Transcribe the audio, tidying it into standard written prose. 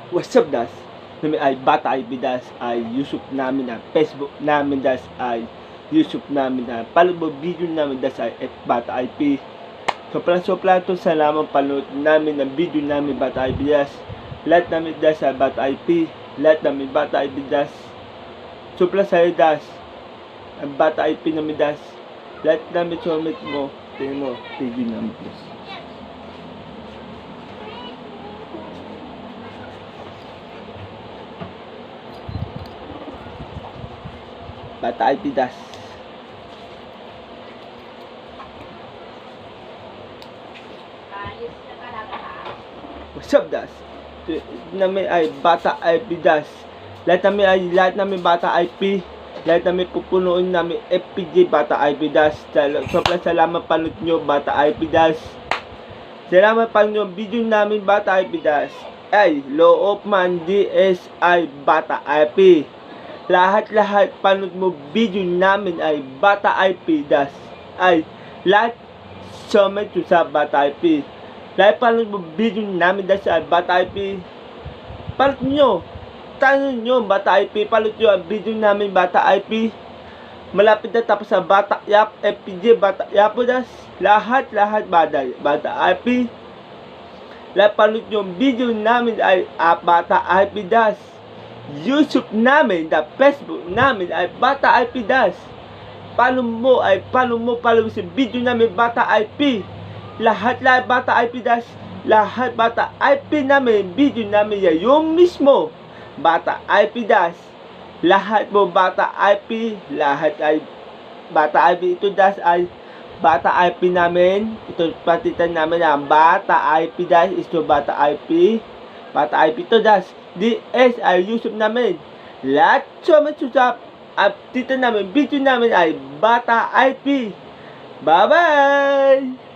What's up, das? Namin ay Bata IP das ay YouTube namin na Facebook namin das ay YouTube namin na palubog video namin das ay Bata IP. Sobrang to salamat panood namin ng video namin Bata IP das. Lahat namin das ay Bata IP. Lahat namin Bata IP das. Sobrang sa'yo das. Ang Bata IP namin das. Lahat namin sumit mo. Tingnan mo, video namin das. Bata IP das. What's up, das? Namin ay Bata IP das. Lahat namin Bata IP. Lahat namin pupunuin namin FPJ Bata IP das. Sobrang salamat panood nyo Bata IP das. Salamat panood video namin Bata IP das. Ay, Loob Man DSI Bata IP. Lahat panood mo video namin ay Bata IP das. Ay, lahat comment sa Bata IP. Lahat panood mo video namin das ay Bata IP. Panood nyo. Tanong nyo Bata IP. Panood nyo ang video namin Bata IP. Malapit na tapos sa Bata Yap FPJ Bata Yapo das. Lahat Bata IP. Lahat panood nyo video namin ay Bata IP das. YouTube namin, Facebook namin ay Bata IP das. Paano mo sa video namin Bata IP. Lahat Bata IP das. Lahat Bata IP namin, video namin yan yung mismo Bata IP das. Lahat mo Bata IP, lahat ay Bata IP. Ito das ay Bata IP namin. Ito patitan namin ang Bata IP das. Ito Bata IP. Bata IP ito das. DS ay YouTube namin. Lahat sumusap at dito namin video namin ay Bata IP. Bye bye.